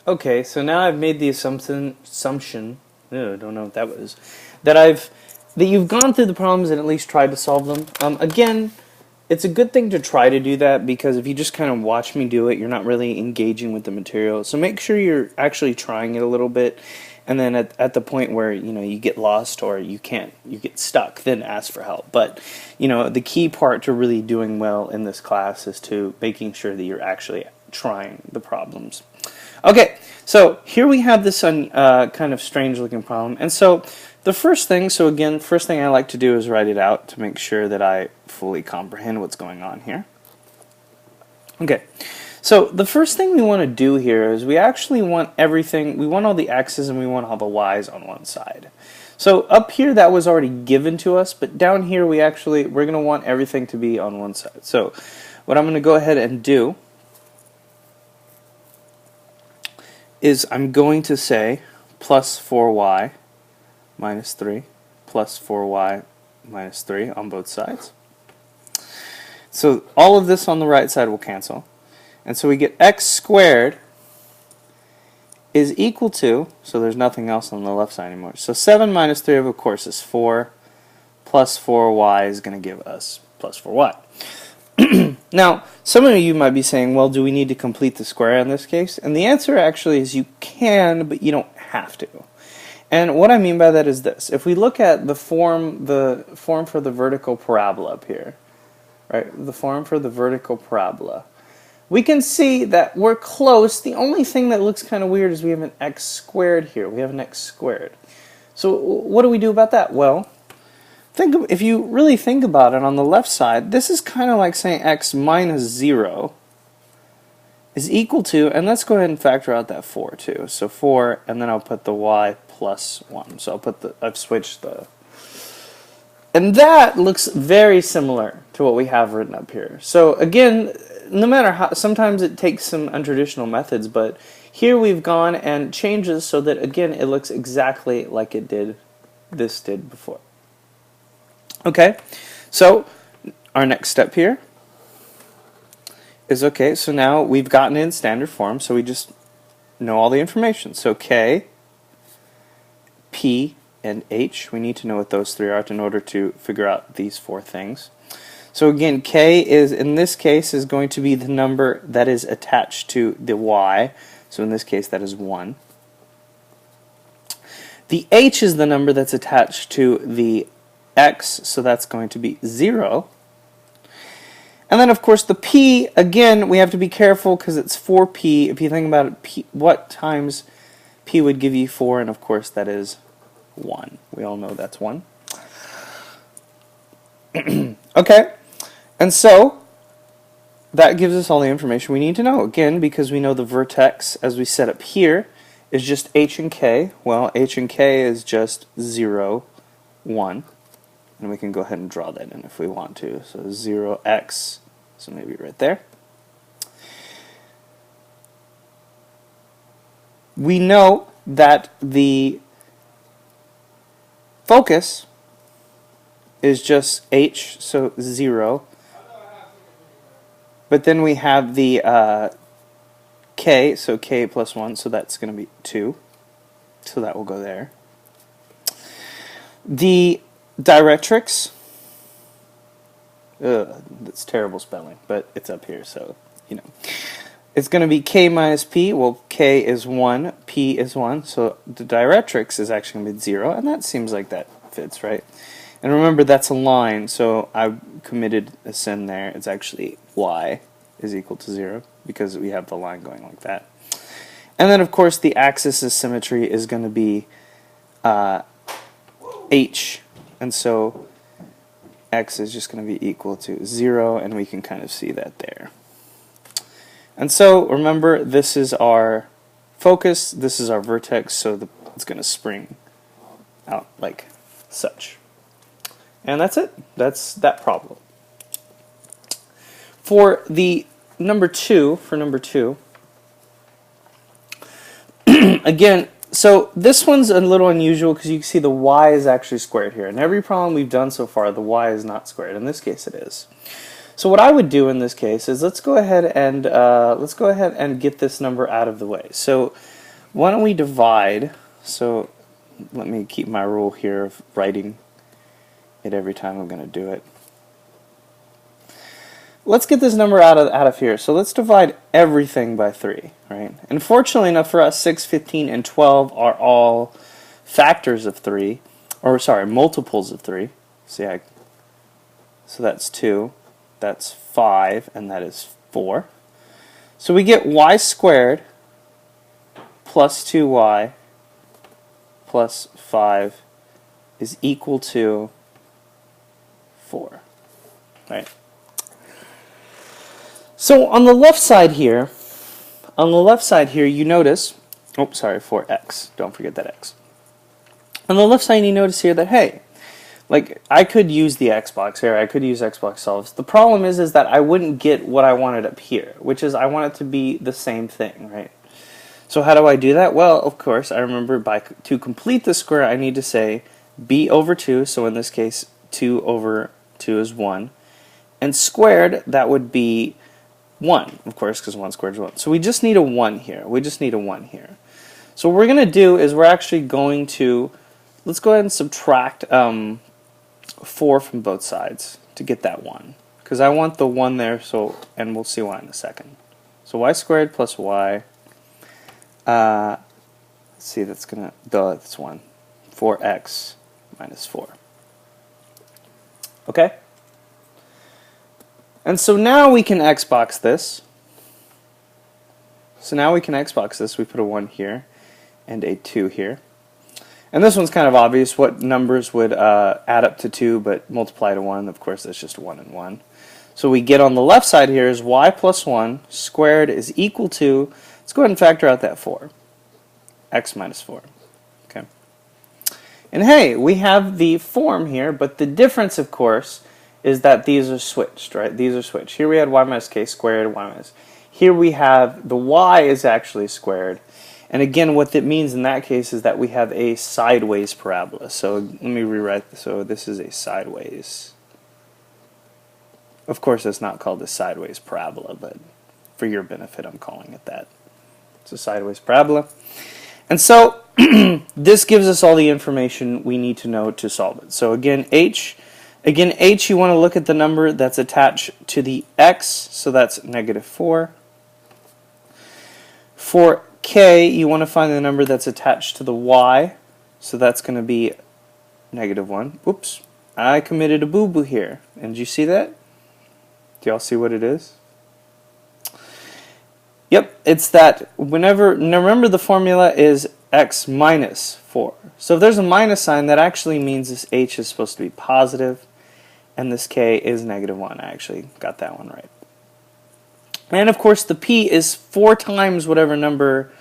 Okay, so now I've made the assumption, I don't know what that was, that you've gone through the problems and at least tried to solve them. Again, it's a good thing to try to do that, because if you just kind of watch me do it, you're not really engaging with the material. So make sure you're actually trying it a little bit, and then at the point where you get lost or you get stuck, then ask for help. But the key part to really doing well in this class is to making sure that you're actually trying the problems. Okay, so here we have this kind of strange looking problem. And so the first thing I like to do is write it out to make sure that I fully comprehend what's going on here. Okay, so the first thing we want to do here is we actually want everything, we want all the x's and we want all the y's on one side. So up here that was already given to us, but down here we're going to want everything to be on one side. So what I'm going to go ahead and do is I'm going to say plus 4y minus 3 plus 4y minus 3 on both sides. So all of this on the right side will cancel. And so we get x squared is equal to, so there's nothing else on the left side anymore. So 7 minus 3 of course is 4, plus 4y is going to give us plus 4y. Now, some of you might be saying, well, do we need to complete the square in this case? And the answer actually is you can, but you don't have to. And what I mean by that is this. If we look at the form for the vertical parabola up here, right? The form for the vertical parabola, we can see that we're close. The only thing that looks kind of weird is we have an x squared here. We have an x squared. So what do we do about that? Well, if you really think about it, on the left side, this is kind of like saying x minus 0 is equal to, and let's go ahead and factor out that 4 too. So 4, and then I'll put the y plus 1. So I've switched the, and that looks very similar to what we have written up here. So again, no matter how, sometimes it takes some untraditional methods, but here we've gone and changed this so that again it looks exactly like this did before. Okay, so our next step here is, okay, so now we've gotten it in standard form, so we just know all the information. So K, P, and H, we need to know what those three are in order to figure out these four things. So again, K is, in this case, is going to be the number that is attached to the Y, so in this case that is 1. The H is the number that's attached to the X, so that's going to be 0. And then of course the P, again, we have to be careful because it's 4P. If you think about it, P, what times P would give you 4, and of course that is 1. We all know that's 1. Okay, and so that gives us all the information we need to know. Again, because we know the vertex, as we set up here, is just H and K. Well, H and K is just 0, 1. And we can go ahead and draw that in if we want to. So 0x, so maybe right there. We know that the focus is just H, so 0. But then we have the K, so K plus 1, so that's going to be 2. So that will go there. The directrix, that's terrible spelling, but it's up here, so, you know. It's going to be K minus P. Well, K is 1, P is 1, so the directrix is actually going to be 0, and that seems like that fits, right? And remember, that's a line, so I committed a sin there. It's actually Y is equal to 0, because we have the line going like that. And then, of course, the axis of symmetry is going to be H. And so x is just going to be equal to 0, and we can kind of see that there. And so remember, this is our focus, this is our vertex, so it's going to spring out like such. And that's it. That's that problem. For the number 2, again, so this one's a little unusual because you can see the y is actually squared here. In every problem we've done so far, the y is not squared. In this case it is. So what I would do in this case is let's go ahead and get this number out of the way. So why don't we divide? So let me keep my rule here of writing it every time I'm going to do it. Let's get this number out of here. So let's divide everything by 3, right? And fortunately enough for us, 6, 15, and 12 are all factors of 3, or sorry, multiples of 3. So that's 2, that's 5, and that is 4. So we get y squared plus 2y plus 5 is equal to 4, right? So on the left side here, you notice, oh, sorry, 4x, don't forget that x. On the left side, you notice here that, hey, like, I could use the Xbox here, I could use Xbox solves. The problem is that I wouldn't get what I wanted up here, which is I want it to be the same thing, right? So how do I do that? Well, of course, I remember to complete the square, I need to say b over 2, so in this case, 2 over 2 is 1. And squared, that would be 1, of course, because 1 squared is 1. So we just need a 1 here. So what we're going to do is we're actually going to, let's go ahead and subtract 4 from both sides to get that 1. Because I want the 1 there, and we'll see why in a second. So y squared plus y, let's see, that's 1. 4x minus 4. Okay? And so now we can Xbox this. We put a 1 here and a 2 here. And this one's kind of obvious. What numbers would add up to 2 but multiply to 1? Of course, that's just 1 and 1. So we get on the left side here is y plus 1 squared is equal to, let's go ahead and factor out that 4. X minus 4. Okay. And hey, we have the form here, but the difference, of course, is that these are switched, right? These are switched. Here we had y minus k squared, y minus. Here we have the y is actually squared. And again, what that means in that case is that we have a sideways parabola. So let me rewrite this. So this is a sideways. Of course, it's not called a sideways parabola, but for your benefit, I'm calling it that. It's a sideways parabola. And so this gives us all the information we need to know to solve it. So again, h, you want to look at the number that's attached to the x, so that's negative 4. For k, you want to find the number that's attached to the y, so that's going to be negative 1. Oops, I committed a boo-boo here. And did you see that? Do y'all see what it is? Yep, it's that whenever, now remember the formula is x minus 4. So if there's a minus sign, that actually means this h is supposed to be positive, and this k is negative 1. I actually got that one right. And of course the p is 4 times whatever number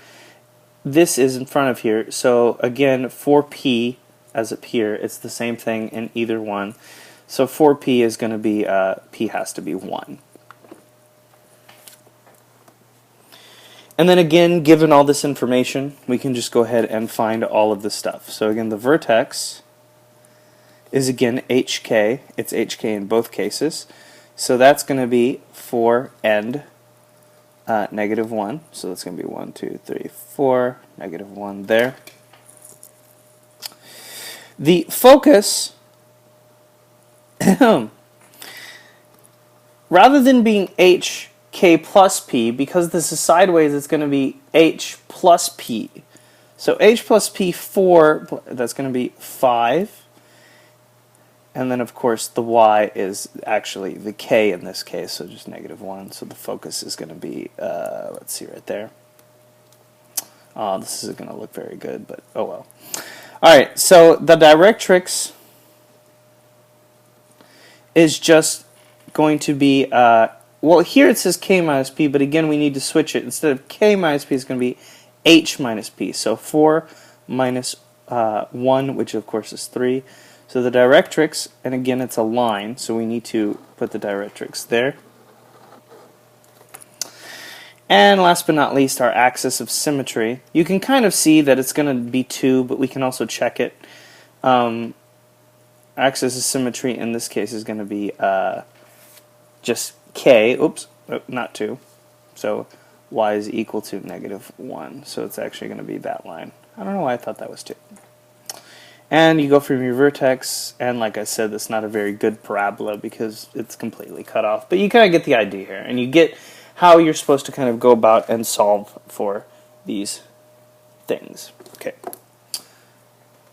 this is in front of here. So again, 4p as up here, it's the same thing in either one. So 4p is going to be, p has to be 1. And then again, given all this information, we can just go ahead and find all of this stuff. So again, the vertex is again hk. It's hk in both cases. So that's going to be 4 and negative 1. So that's going to be 1, 2, 3, 4, negative 1 there. The focus, rather than being h, k plus p, because this is sideways, it's going to be h plus p. So h plus p, 4, that's going to be 5. And then, of course, the y is actually the k in this case, so just negative 1. So the focus is going to be, let's see right there. This isn't going to look very good, but oh well. Alright, so the directrix is just going to be, well, here it says k minus p, but again, we need to switch it. Instead of k minus p, it's going to be h minus p. So 4 minus 1, which of course is 3. So the directrix, and again, it's a line, so we need to put the directrix there. And last but not least, our axis of symmetry. You can kind of see that it's going to be 2, but we can also check it. Axis of symmetry in this case is going to be just k, oops, not 2, so y is equal to -1, so it's actually going to be that line. I don't know why I thought that was 2. And you go from your vertex, and like I said, it's not a very good parabola because it's completely cut off, but you kind of get the idea here, and you get how you're supposed to kind of go about and solve for these things. Okay.